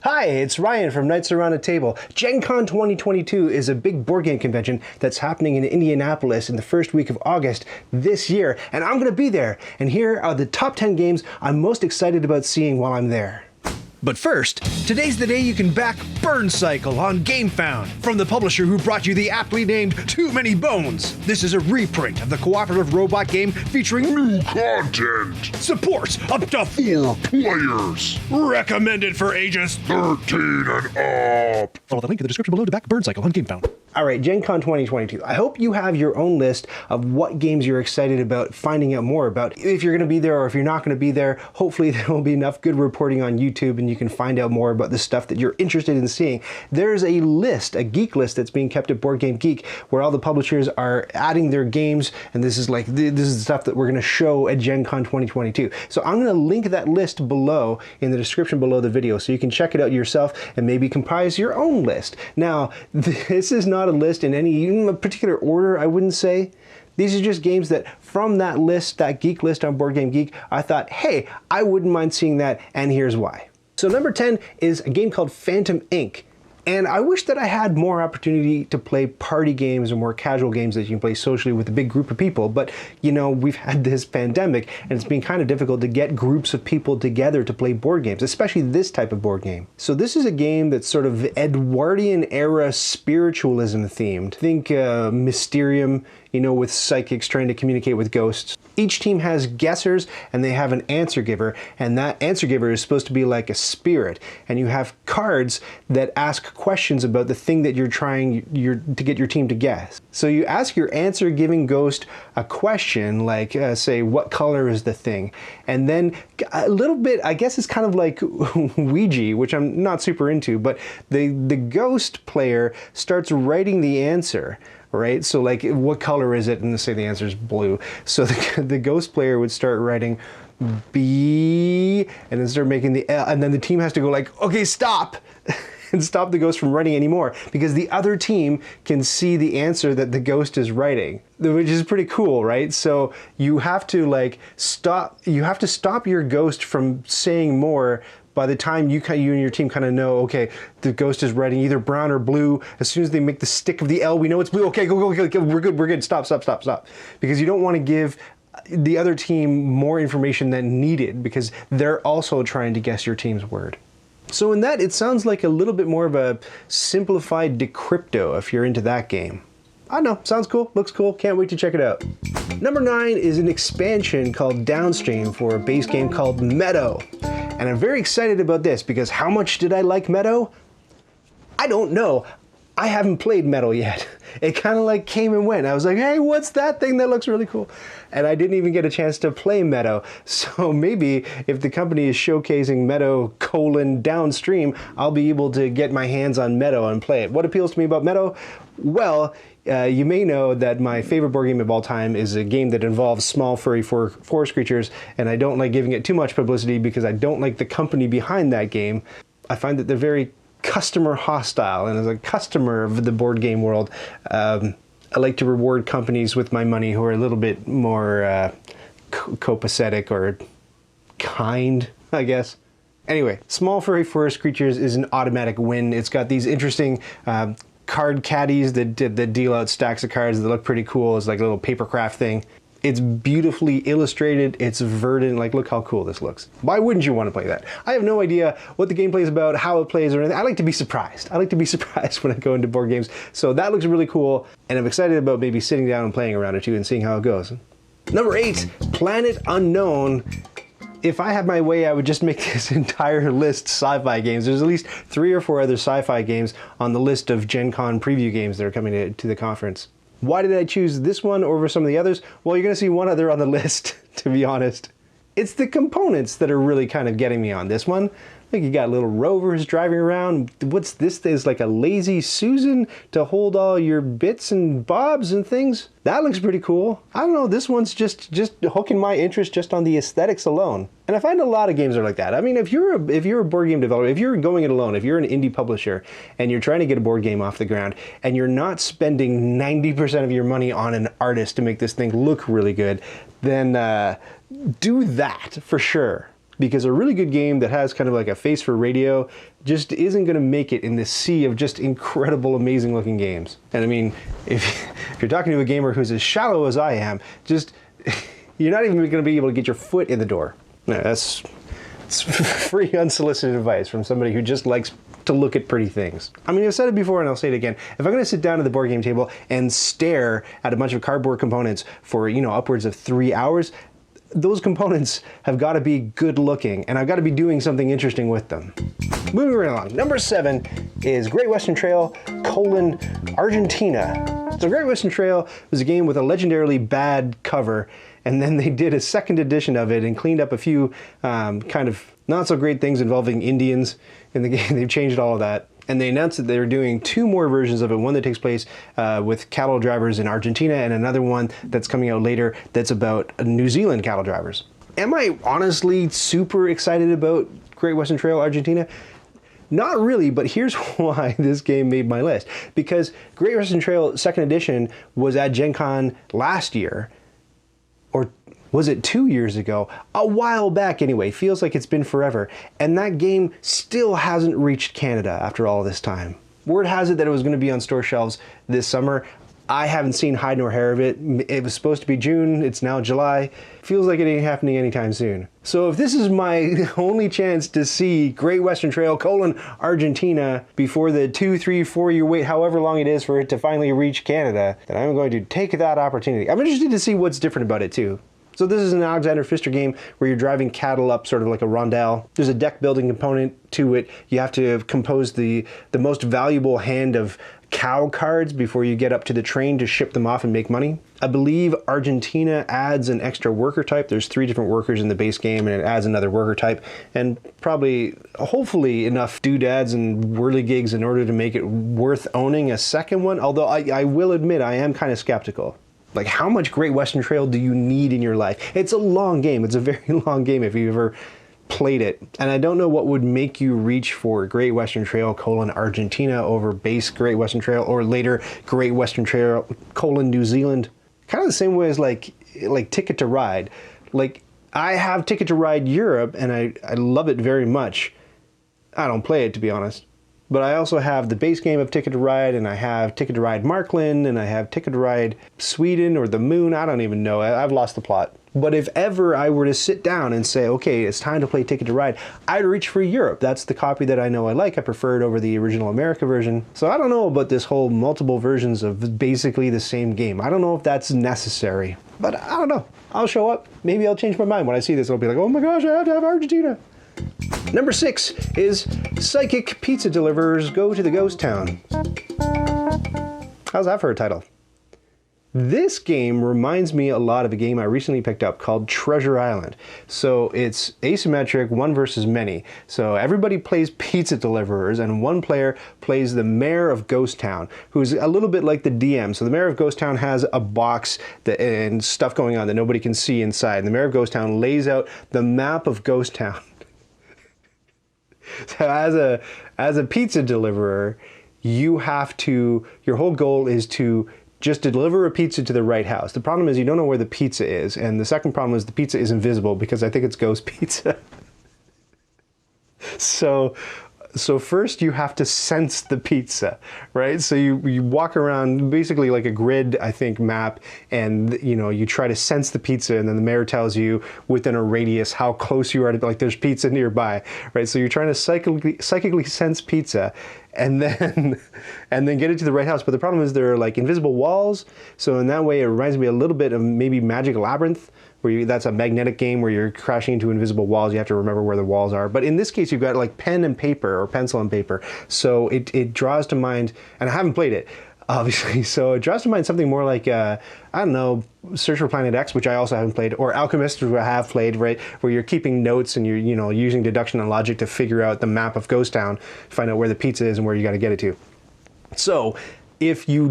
Hi, it's Ryan from Knights Around a Table. Gen Con 2022 is a big board game convention that's happening in Indianapolis in the first week of August this year, and I'm going to be there. And here are the top 10 games I'm most excited about seeing while I'm there. But first, today's the day you can back Burncycle on Gamefound, from the publisher who brought you the aptly named Too Many Bones. This is a reprint of the cooperative robot game featuring new content. Supports up to 4 players. Recommended for ages 13 and up. Follow the link in the description below to back Burncycle on Gamefound. Alright, Gen Con 2022. I hope you have your own list of what games you're excited about finding out more about. If you're going to be there or if you're not going to be there, hopefully there will be enough good reporting on YouTube and you can find out more about the stuff that you're interested in seeing. There's a list, a geek list that's being kept at Board Game Geek where all the publishers are adding their games, and this is the stuff that we're going to show at Gen Con 2022. So I'm going to link that list below in the description below the video so you can check it out yourself and maybe comprise your own list. Now, this is not a list in any particular order, I wouldn't say. These are just games that from that list, that geek list on Board Game Geek, I thought, hey, I wouldn't mind seeing that, and here's why. So number 10 is a game called Phantom Inc. And I wish that I had more opportunity to play party games or more casual games that you can play socially with a big group of people. But, you know, we've had this pandemic and it's been kind of difficult to get groups of people together to play board games, especially this type of board game. So this is a game that's sort of Edwardian era spiritualism themed. Think Mysterium, you know, with psychics trying to communicate with ghosts. Each team has guessers and they have an answer giver, and that answer giver is supposed to be like a spirit. And you have cards that ask questions about the thing that you're trying to get your team to guess. So you ask your answer giving ghost a question like, say, what color is the thing? And then a little bit, I guess it's kind of like Ouija, which I'm not super into, but the ghost player starts writing the answer. Right? So like, what color is it? And say the answer is blue. So the ghost player would start writing B and then start making the L, and then the team has to go like, okay, stop, and stop the ghost from writing anymore because the other team can see the answer that the ghost is writing, which is pretty cool, right? So you have to like stop your ghost from saying more. By the time you and your team kind of know, okay, the ghost is writing either brown or blue. As soon as they make the stick of the L, we know it's blue. Okay, go, we're good. Stop. Because you don't want to give the other team more information than needed because they're also trying to guess your team's word. So in that, it sounds like a little bit more of a simplified Decrypto if you're into that game. I don't know, sounds cool, looks cool, can't wait to check it out. Number 9 is an expansion called Downstream for a base game called Meadow. And I'm very excited about this because how much did I like Meadow? I don't know. I haven't played Meadow yet. It kind of like came and went. I was like, hey, what's that thing that looks really cool? And I didn't even get a chance to play Meadow. So maybe if the company is showcasing Meadow Downstream, I'll be able to get my hands on Meadow and play it. What appeals to me about Meadow? Well, you may know that my favorite board game of all time is a game that involves small furry forest creatures, and I don't like giving it too much publicity because I don't like the company behind that game. I find that they're very customer hostile, and as a customer of the board game world, I like to reward companies with my money who are a little bit more copacetic or kind, I guess. Anyway, small furry forest creatures is an automatic win. It's got these interesting card caddies that deal out stacks of cards that look pretty cool. It's like a little paper craft thing. It's beautifully illustrated, it's verdant, like look how cool this looks. Why wouldn't you want to play that? I have no idea what the gameplay is about, how it plays or anything. I like to be surprised. I like to be surprised when I go into board games. So that looks really cool, and I'm excited about maybe sitting down and playing around it too and seeing how it goes. Number 8, Planet Unknown. If I had my way, I would just make this entire list sci-fi games. There's at least 3 or 4 other sci-fi games on the list of Gen Con preview games that are coming to the conference. Why did I choose this one over some of the others? Well, you're going to see one other on the list, to be honest. It's the components that are really kind of getting me on this one. Like you got little rovers driving around. What's this? Is like a lazy Susan to hold all your bits and bobs and things. That looks pretty cool. I don't know, this one's just hooking my interest just on the aesthetics alone. And I find a lot of games are like that. I mean, if you're a board game developer, if you're going it alone, if you're an indie publisher and you're trying to get a board game off the ground and you're not spending 90% of your money on an artist to make this thing look really good, then do that for sure. because a really good game that has kind of like a face for radio just isn't going to make it in this sea of just incredible, amazing looking games. And I mean, if you're talking to a gamer who's as shallow as I am, just you're not even going to be able to get your foot in the door. No, it's free unsolicited advice from somebody who just likes to look at pretty things. I mean, I've said it before and I'll say it again. If I'm going to sit down at the board game table and stare at a bunch of cardboard components for, you know, upwards of 3 hours, those components have got to be good looking and I've got to be doing something interesting with them. Moving right along. Number 7 is Great Western Trail: Argentina. So Great Western Trail was a game with a legendarily bad cover, and then they did a second edition of it and cleaned up a few kind of not so great things involving Indians in the game. They've changed all of that. And they announced that they were doing 2 more versions of it, one that takes place with cattle drivers in Argentina and another one that's coming out later that's about New Zealand cattle drivers. Am I honestly super excited about Great Western Trail Argentina? Not really, but here's why this game made my list. Because Great Western Trail 2nd Edition was at Gen Con last year, or was it 2 years ago? A while back anyway, feels like it's been forever. And that game still hasn't reached Canada after all this time. Word has it that it was going to be on store shelves this summer. I haven't seen hide nor hair of it. It was supposed to be June, it's now July. Feels like it ain't happening anytime soon. So if this is my only chance to see Great Western Trail: Argentina before the 2, 3, 4 year wait, however long it is for it to finally reach Canada, then I'm going to take that opportunity. I'm interested to see what's different about it too. So this is an Alexander Pfister game where you're driving cattle up sort of like a rondelle. There's a deck building component to it. You have to compose the most valuable hand of cow cards before you get up to the train to ship them off and make money. I believe Argentina adds an extra worker type. There's 3 different workers in the base game and it adds another worker type, and probably, hopefully, enough doodads and whirligigs in order to make it worth owning a second one, although I will admit I am kind of skeptical. Like, how much Great Western Trail do you need in your life? It's a long game. It's a very long game if you've ever played it. And I don't know what would make you reach for Great Western Trail: Argentina over base Great Western Trail, or later Great Western Trail: New Zealand. Kind of the same way as like Ticket to Ride. Like, I have Ticket to Ride Europe and I love it very much. I don't play it, to be honest. But I also have the base game of Ticket to Ride, and I have Ticket to Ride Markland, and I have Ticket to Ride Sweden or the Moon. I don't even know. I've lost the plot. But if ever I were to sit down and say, okay, it's time to play Ticket to Ride, I'd reach for Europe. That's the copy that I know I like. I prefer it over the original America version. So I don't know about this whole multiple versions of basically the same game. I don't know if that's necessary. But I don't know. I'll show up. Maybe I'll change my mind when I see this. I'll be like, oh my gosh, I have to have Argentina. Number 6 is Psychic Pizza Deliverers Go to the Ghost Town. How's that for a title? This game reminds me a lot of a game I recently picked up called Treasure Island. So it's asymmetric, one versus many. So everybody plays pizza deliverers and one player plays the mayor of Ghost Town, who's a little bit like the DM. So the mayor of Ghost Town has a box and stuff going on that nobody can see inside. And the mayor of Ghost Town lays out the map of Ghost Town. So as a pizza deliverer, you have to, your whole goal is to just deliver a pizza to the right house. The problem is you don't know where the pizza is, and the second problem is the pizza is invisible because I think it's ghost pizza. So first you have to sense the pizza, right? So you walk around basically like a grid, I think, map, and you try to sense the pizza, and then the mayor tells you within a radius how close you are to, like, there's pizza nearby, right? So you're trying to psychically sense pizza and then get it to the right house. But the problem is there are like invisible walls. So in that way, it reminds me a little bit of maybe Magic Labyrinth, where that's a magnetic game where you're crashing into invisible walls. You have to remember where the walls are. But in this case, you've got like pen and paper or pencil and paper. So it draws to mind, and I haven't played it, obviously. So it draws to mind something more like, I don't know, Search for Planet X, which I also haven't played, or Alchemist, which I have played, right? Where you're keeping notes and you're, using deduction and logic to figure out the map of Ghost Town, find out where the pizza is and where you got to get it to. So if you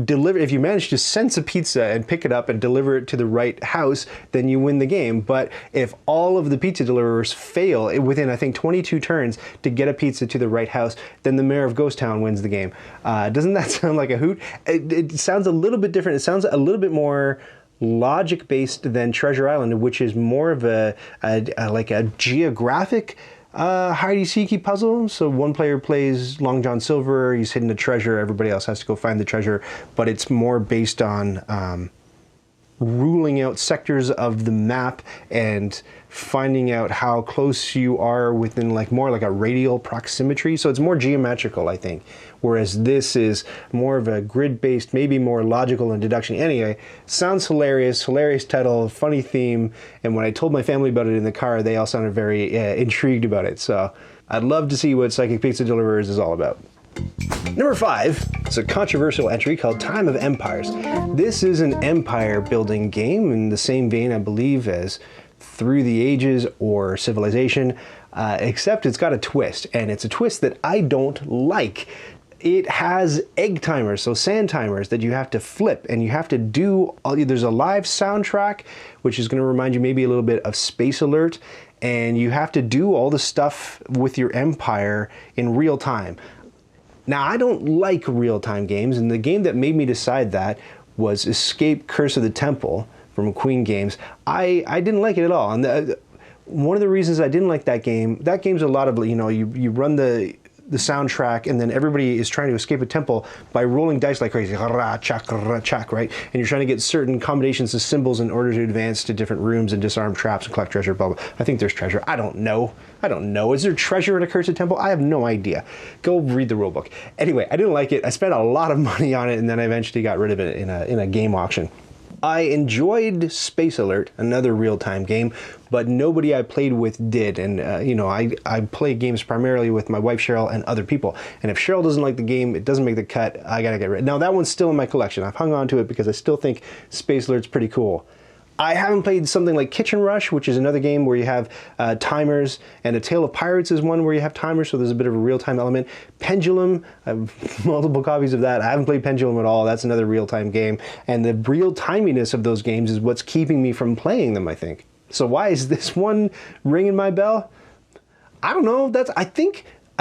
manage to sense a pizza and pick it up and deliver it to the right house, then you win the game. But if all of the pizza deliverers fail within, I think, 22 turns to get a pizza to the right house, then the mayor of Ghost Town wins the game. Doesn't that sound like a hoot? It sounds a little bit different. It sounds a little bit more logic-based than Treasure Island, which is more of like a geographic hide-and-seeky puzzle. So one player plays Long John Silver, he's hidden a treasure, everybody else has to go find the treasure, but it's more based on ruling out sectors of the map and finding out how close you are within like more like a radial proximity. So it's more geometrical, I think. Whereas this is more of a grid-based, maybe more logical and deduction. Anyway, sounds hilarious title, funny theme. And when I told my family about it in the car, they all sounded very intrigued about it. So I'd love to see what Psychic Pizza Deliverers is all about. Number 5 is a controversial entry called Time of Empires. This is an empire building game in the same vein, I believe, as Through the Ages or Civilization, except it's got a twist, and it's a twist that I don't like. It has egg timers, so sand timers that you have to flip, and you have to do, there's a live soundtrack, which is going to remind you maybe a little bit of Space Alert, and you have to do all the stuff with your empire in real time. Now, I don't like real-time games, and the game that made me decide that was Escape Curse of the Temple from Queen Games. I didn't like it at all, and one of the reasons I didn't like that game's a lot of, you know, you run the soundtrack, and then everybody is trying to escape a temple by rolling dice like crazy, right? And you're trying to get certain combinations of symbols in order to advance to different rooms and disarm traps and collect treasure, blah, blah. I think there's treasure. I don't know. Is there treasure in a cursed temple? I have no idea. Go read the rule book. Anyway, I didn't like it. I spent a lot of money on it, and then I eventually got rid of it in a game auction. I enjoyed Space Alert, another real-time game, but nobody I played with did. And, you know, I play games primarily with my wife, Cheryl, and other people. And if Cheryl doesn't like the game, it doesn't make the cut, I gotta get rid of it. Now, that one's still in my collection. I've hung on to it because I still think Space Alert's pretty cool. I haven't played something like Kitchen Rush, which is another game where you have timers, and A Tale of Pirates is one where you have timers, so there's a bit of a real-time element. Pendulum, I have multiple copies of that. I haven't played Pendulum at all. That's another real-time game. And the real-timiness of those games is what's keeping me from playing them, I think. So why is this one ringing my bell? I don't know. I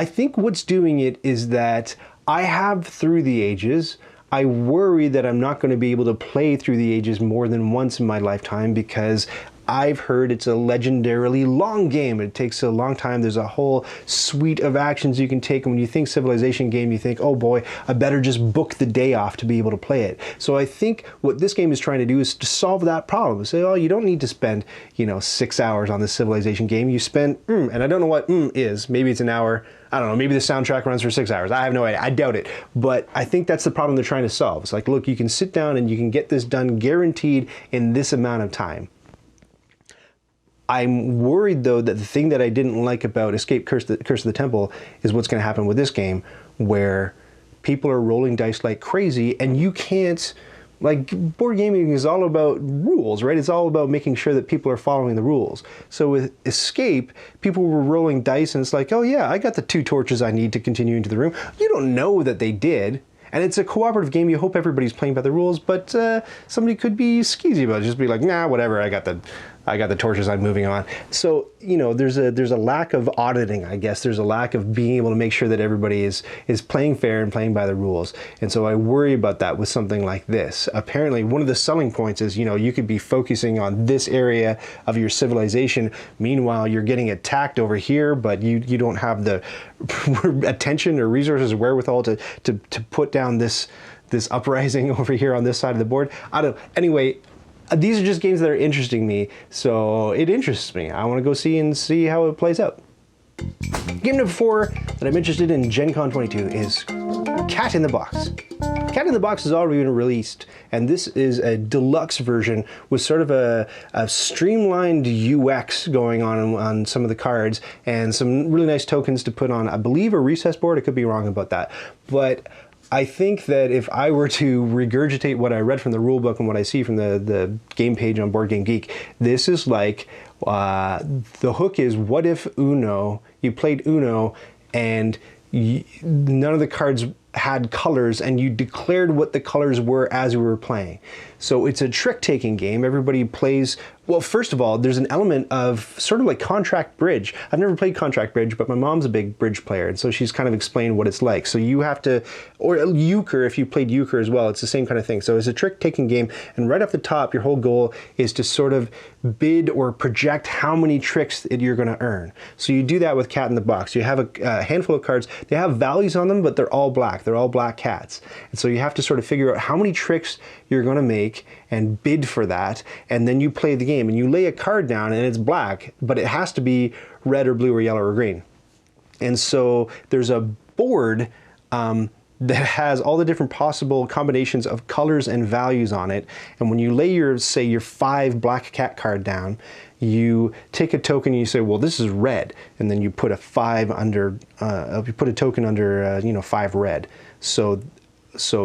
think what's doing it is that I have Through the Ages. I worry that I'm not going to be able to play Through the Ages more than once in my lifetime because I've heard it's a legendarily long game. It takes a long time. There's a whole suite of actions you can take. And when you think Civilization game, you think, oh boy, I better just book the day off to be able to play it. So I think what this game is trying to do is to solve that problem. Say, oh, you don't need to spend, 6 hours on this Civilization game. You spend, and I don't know what is. Maybe it's an hour. I don't know, maybe the soundtrack runs for 6 hours. I have no idea. I doubt it. But I think that's the problem they're trying to solve. It's like, look, you can sit down and you can get this done guaranteed in this amount of time. I'm worried, though, that the thing that I didn't like about Escape Curse of the Temple is what's going to happen with this game, where people are rolling dice like crazy, and you can't... Like, board gaming is all about rules, right? It's all about making sure that people are following the rules. So with Escape, people were rolling dice, and it's like, oh yeah, I got the 2 torches I need to continue into the room. You don't know that they did. And it's a cooperative game. You hope everybody's playing by the rules, but somebody could be skeezy about it. Just be like, nah, whatever, I got the torches, I'm moving on. So, there's a lack of auditing, I guess. There's a lack of being able to make sure that everybody is playing fair and playing by the rules. And so I worry about that with something like this. Apparently, one of the selling points is, you could be focusing on this area of your civilization. Meanwhile, you're getting attacked over here, but you don't have the attention or resources or wherewithal to put down this uprising over here on this side of the board. Anyway, these are just games that are interesting me, so it interests me. I want to go see how it plays out. Game number 4 that I'm interested in Gen Con 22 is Cat in the Box. Cat in the Box has already been released, and this is a deluxe version with sort of a streamlined UX going on some of the cards, and some really nice tokens to put on, I believe, a recess board. I could be wrong about that. But I think that if I were to regurgitate what I read from the rulebook and what I see from the game page on Board Game Geek, this is like, the hook is, what if you played Uno and none of the cards had colors and you declared what the colors were as we were playing. So it's a trick-taking game. Everybody plays, well, first of all, there's an element of sort of like contract bridge. I've never played contract bridge, but my mom's a big bridge player, and so she's kind of explained what it's like. So you have to, or euchre, if you played euchre as well, it's the same kind of thing. So it's a trick-taking game, and right off the top, your whole goal is to sort of bid or project how many tricks that you're going to earn. So you do that with Cat in the Box. You have a handful of cards. They have values on them, but they're all black. They're all black cats. And so you have to sort of figure out how many tricks you're going to make and bid for that, and then you play the game and you lay a card down and it's black, but it has to be red or blue or yellow or green. And so there's a board that has all the different possible combinations of colors and values on it, and when you lay your, say, your 5 black cat card down, you take a token and you say, well, this is red, and then you put a 5 under, you put a token under, you know, 5 red. So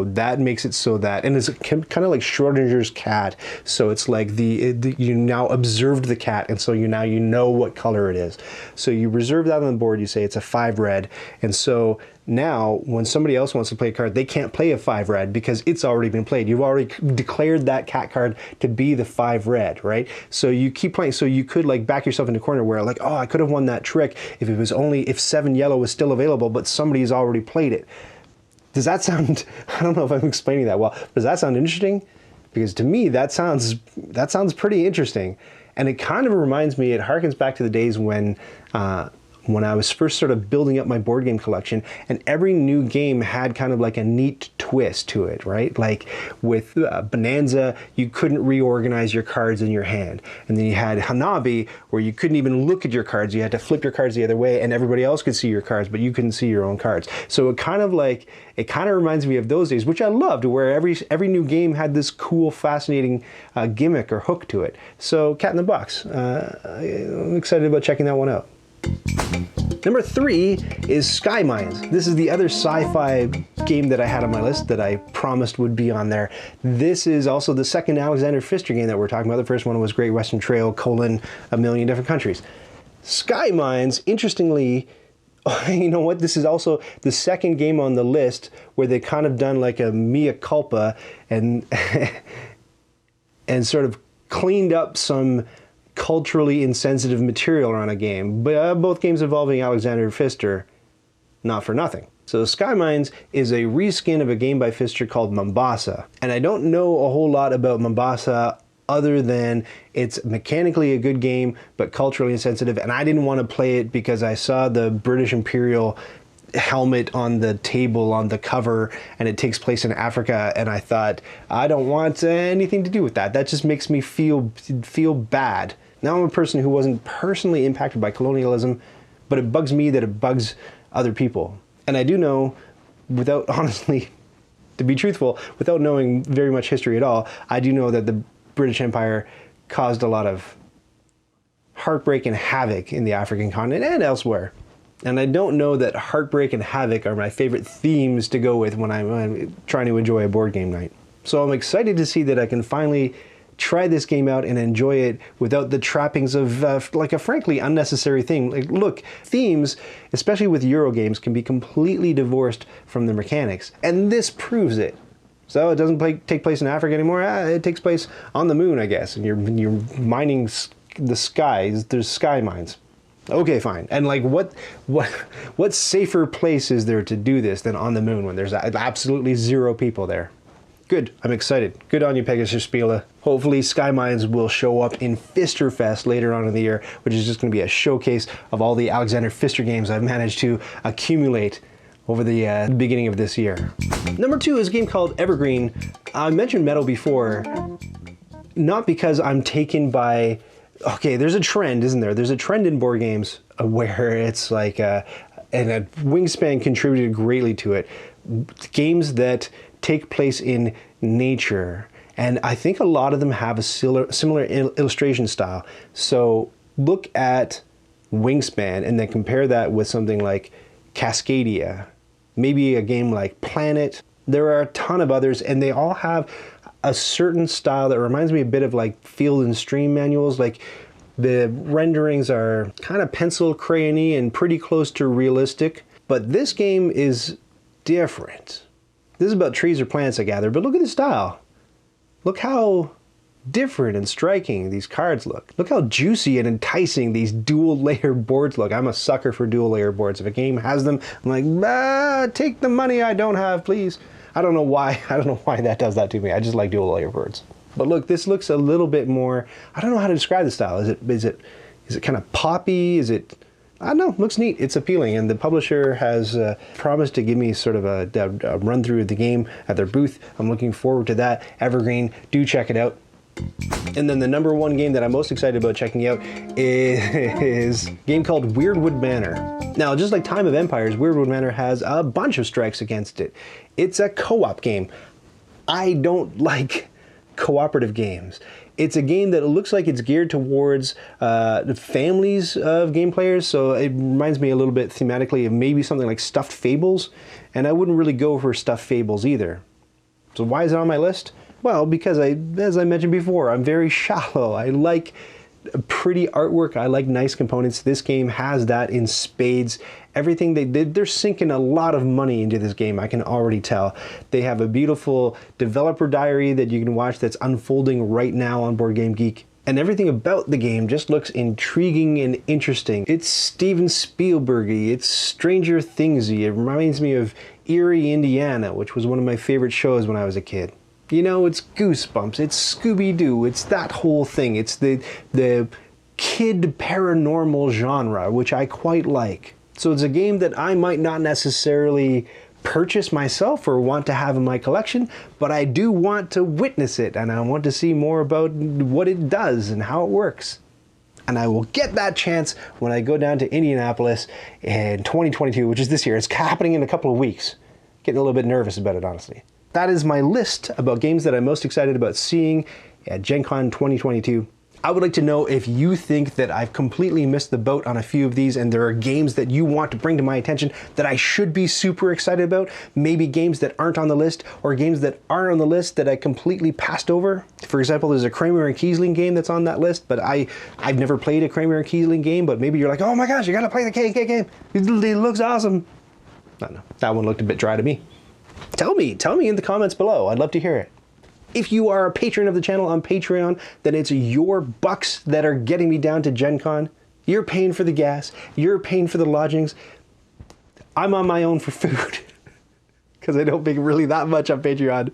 that makes it so that, and it's kind of like Schrödinger's cat. So it's like you now observed the cat, and so you know what color it is. So you reserve that on the board. You say it's a 5 red, and so now when somebody else wants to play a card, they can't play a 5 red because it's already been played. You've already declared that cat card to be the 5 red, right? So you keep playing. So you could like back yourself into a corner where like, oh, I could have won that trick if 7 yellow was still available, but somebody's already played it. Does that sound, I don't know if I'm explaining that well, does that sound interesting? Because to me, that sounds pretty interesting. And it kind of reminds me, it harkens back to the days when I was first sort of building up my board game collection, and every new game had kind of like a neat twist to it, right? Like with Bonanza, you couldn't reorganize your cards in your hand. And then you had Hanabi, where you couldn't even look at your cards. You had to flip your cards the other way, and everybody else could see your cards, but you couldn't see your own cards. So it kind of reminds me of those days, which I loved, where every new game had this cool, fascinating gimmick or hook to it. So Cat in the Box, I'm excited about checking that one out. Number 3 is Sky Mines. This is the other sci-fi game that I had on my list that I promised would be on there. This is also the second Alexander Pfister game that we're talking about. The first one was Great Western Trail, a million different countries. Sky Mines, interestingly, you know what? This is also the second game on the list where they kind of done like a mea culpa and and sort of cleaned up some culturally insensitive material around a game. But both games involving Alexander Pfister, not for nothing. So Sky Mines is a reskin of a game by Pfister called Mombasa. And I don't know a whole lot about Mombasa other than it's mechanically a good game, but culturally insensitive. And I didn't want to play it because I saw the British Imperial helmet on the table on the cover, and it takes place in Africa, and I thought, I don't want anything to do with that. That just makes me feel bad. Now I'm a person who wasn't personally impacted by colonialism, but it bugs me that it bugs other people. And I do know, without honestly, to be truthful, without knowing very much history at all, I do know that the British Empire caused a lot of heartbreak and havoc in the African continent and elsewhere. And I don't know that heartbreak and havoc are my favorite themes to go with when I'm trying to enjoy a board game night. So I'm excited to see that I can finally try this game out and enjoy it without the trappings of like a frankly unnecessary thing. Like, look, themes, especially with Euro games, can be completely divorced from the mechanics. And this proves it. So it doesn't take place in Africa anymore. It takes place on the moon, I guess. And you're mining the skies. There's sky mines. Okay, fine. And like, what safer place is there to do this than on the moon when there's absolutely 0 people there? Good. I'm excited. Good on you, Pegasus Spiele. Hopefully, Sky Mines will show up in Pfister Fest later on in the year, which is just going to be a showcase of all the Alexander Pfister games I've managed to accumulate over the beginning of this year. Number 2 is a game called Evergreen. I mentioned Metal before, not because I'm taken by... Okay, there's a trend, isn't there? There's a trend in board games where it's like, and Wingspan contributed greatly to it, games that take place in nature. And I think a lot of them have a similar illustration style. So look at Wingspan and then compare that with something like Cascadia, maybe a game like Planet. There are a ton of others, and they all have a certain style that reminds me a bit of like Field and Stream manuals. Like the renderings are kind of pencil crayony and pretty close to realistic. But this game is different. This is about trees or plants I gather, but look at the style. Look how different and striking these cards look. Look how juicy and enticing these dual layer boards look. I'm a sucker for dual layer boards. If a game has them, I'm like, take the money I don't have, please. I don't know why that does that to me. I just like dual layer boards. But look, this looks a little bit more, I don't know how to describe the style. Is it kind of poppy? Is it, I don't know, looks neat. It's appealing, and the publisher has promised to give me sort of a run through of the game at their booth. I'm looking forward to that. Evergreen, do check it out. And then the number one game that I'm most excited about checking out is a game called Weirdwood Manor. Now, just like Time of Empires, Weirdwood Manor has a bunch of strikes against it. It's a co-op game. I don't like cooperative games. It's a game that looks like it's geared towards the families of game players, so it reminds me a little bit thematically of maybe something like Stuffed Fables, and I wouldn't really go for Stuffed Fables either. So why is it on my list? Well, because as I mentioned before, I'm very shallow. I like pretty artwork. I like nice components. This game has that in spades. Everything they did, they're sinking a lot of money into this game, I can already tell. They have a beautiful developer diary that you can watch that's unfolding right now on Board Game Geek. And everything about the game just looks intriguing and interesting. It's Steven Spielbergy, it's Stranger Thingsy. It reminds me of Erie, Indiana, which was one of my favorite shows when I was a kid. You know, it's Goosebumps, it's Scooby-Doo, it's that whole thing. It's the kid paranormal genre, which I quite like. So it's a game that I might not necessarily purchase myself or want to have in my collection, but I do want to witness it, and I want to see more about what it does and how it works. And I will get that chance when I go down to Indianapolis in 2022, which is this year. It's happening in a couple of weeks. Getting a little bit nervous about it, honestly. That is my list about games that I'm most excited about seeing at Gen Con 2022. I would like to know if you think that I've completely missed the boat on a few of these and there are games that you want to bring to my attention that I should be super excited about. Maybe games that aren't on the list or games that are on the list that I completely passed over. For example, there's a Kramer and Kiesling game that's on that list, but I've never played a Kramer and Kiesling game, but maybe you're like, oh my gosh, you gotta play the K&K game. It looks awesome. No, that one looked a bit dry to me. Tell me in the comments below. I'd love to hear it. If you are a patron of the channel on Patreon, then it's your bucks that are getting me down to Gen Con. You're paying for the gas. You're paying for the lodgings. I'm on my own for food because I don't make really that much on Patreon.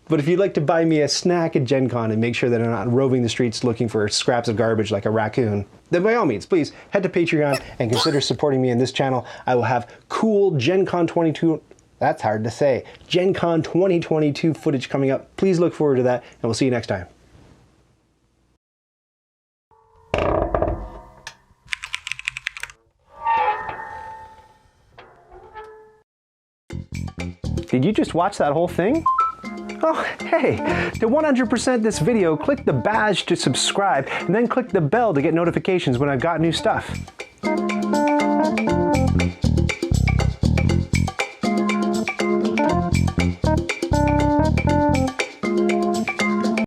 But if you'd like to buy me a snack at Gen Con and make sure that I'm not roving the streets looking for scraps of garbage like a raccoon, then by all means, please head to Patreon and consider supporting me in this channel. I will have cool Gen Con 22... That's hard to say. Gen Con 2022 footage coming up. Please look forward to that, and we'll see you next time. Did you just watch that whole thing? Oh, hey, to 100% this video, click the badge to subscribe, and then click the bell to get notifications when I've got new stuff.